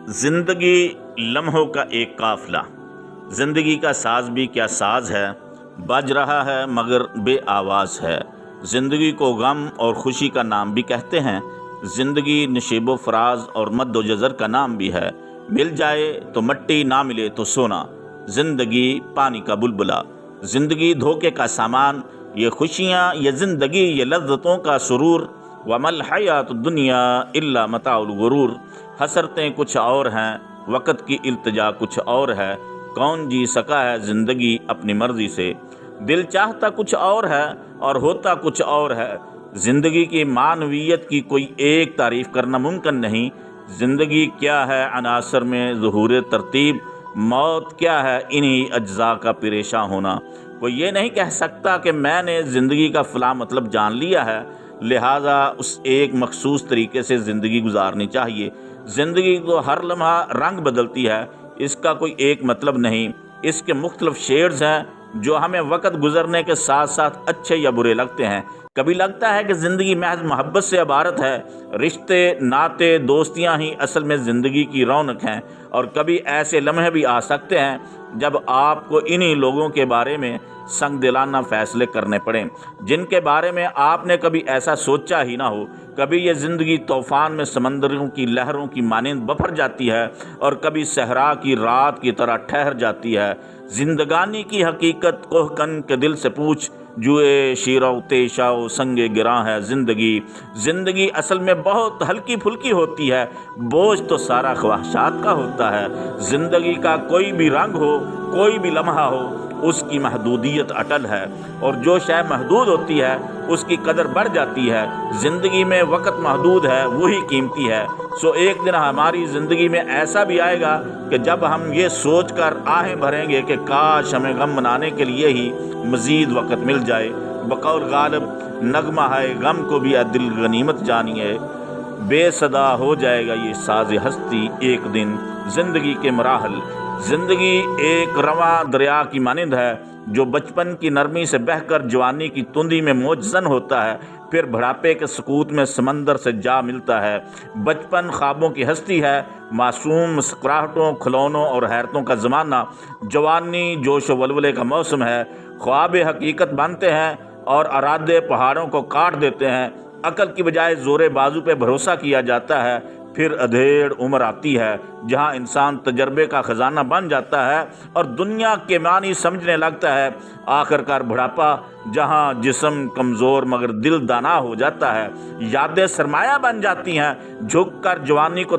زندگی لمحوں کا ایک قافلہ، زندگی کا ساز بھی کیا ساز ہے، بج رہا ہے مگر بے آواز ہے۔ زندگی کو غم اور خوشی کا نام بھی کہتے ہیں، زندگی نشیب و فراز اور مد و جزر کا نام بھی ہے۔ مل جائے تو مٹی، نہ ملے تو سونا، زندگی پانی کا بلبلا۔ زندگی دھوکے کا سامان، یہ خوشیاں، یہ زندگی، یہ لذتوں کا سرور۔ وَمَا الْحَيَاةُ الدُّنْيَا إِلَّا مَتَاعُ الْغُرُورِ۔ حسرتیں کچھ اور ہیں، وقت کی التجا کچھ اور ہے۔ کون جی سکا ہے زندگی اپنی مرضی سے؟ دل چاہتا کچھ اور ہے اور ہوتا کچھ اور ہے۔ زندگی کی معنویت کی کوئی ایک تعریف کرنا ممکن نہیں۔ زندگی کیا ہے عناصر میں ظہور ترتیب، موت کیا ہے انہی اجزاء کا پریشاں ہونا۔ کوئی یہ نہیں کہہ سکتا کہ میں نے زندگی کا فلاں مطلب جان لیا ہے، لہٰذا اس ایک مخصوص طریقے سے زندگی گزارنی چاہیے۔ زندگی تو ہر لمحہ رنگ بدلتی ہے، اس کا کوئی ایک مطلب نہیں۔ اس کے مختلف شیڈز ہیں جو ہمیں وقت گزرنے کے ساتھ ساتھ اچھے یا برے لگتے ہیں۔ کبھی لگتا ہے کہ زندگی محض محبت سے عبارت ہے، رشتے، ناطے، دوستیاں ہی اصل میں زندگی کی رونق ہیں، اور کبھی ایسے لمحے بھی آ سکتے ہیں جب آپ کو انہی لوگوں کے بارے میں سنگ دلانہ فیصلے کرنے پڑیں جن کے بارے میں آپ نے کبھی ایسا سوچا ہی نہ ہو۔ کبھی یہ زندگی طوفان میں سمندروں کی لہروں کی مانند بپھر جاتی ہے، اور کبھی صحرا کی رات کی طرح ٹھہر جاتی ہے۔ زندگانی کی حقیقت کوہکن کے دل سے پوچھ، جوئے شیرو تیشاؤ سنگ گراں ہے زندگی۔ زندگی اصل میں بہت ہلکی پھلکی ہوتی ہے، بوجھ تو سارا خواہشات کا ہوتا ہے۔ زندگی کا کوئی بھی رنگ ہو، کوئی بھی لمحہ ہو، اس کی محدودیت اٹل ہے، اور جو شے محدود ہوتی ہے اس کی قدر بڑھ جاتی ہے۔ زندگی میں وقت محدود ہے، وہی قیمتی ہے۔ سو ایک دن ہماری زندگی میں ایسا بھی آئے گا کہ جب ہم یہ سوچ کر آہیں بھریں گے کہ کاش ہمیں غم منانے کے لیے ہی مزید وقت مل جائے۔ بقول غالب، نغمہ ہے غم کو بھی دل غنیمت جانیے، بے صدا ہو جائے گا یہ ساز ہستی ایک دن۔ زندگی کے مراحل۔ زندگی ایک رواں دریا کی مانند ہے جو بچپن کی نرمی سے بہہ کر جوانی کی تندی میں موجزن ہوتا ہے، پھر بڑھاپے کے سکوت میں سمندر سے جا ملتا ہے۔ بچپن خوابوں کی ہستی ہے، معصوم مسکراہٹوں، کھلونوں اور حیرتوں کا زمانہ۔ جوانی جوش و ولولے کا موسم ہے، خواب حقیقت بنتے ہیں اور ارادے پہاڑوں کو کاٹ دیتے ہیں۔ عقل کی بجائے زور بازو پہ بھروسہ کیا جاتا ہے۔ پھر ادھیڑ عمر آتی ہے جہاں انسان تجربے کا خزانہ بن جاتا ہے اور دنیا کے معنی سمجھنے لگتا ہے۔ آخرکار بڑھاپا، جہاں جسم کمزور مگر دل دانا ہو جاتا ہے۔ یادیں سرمایہ بن جاتی ہیں، جھک کر جوانی کو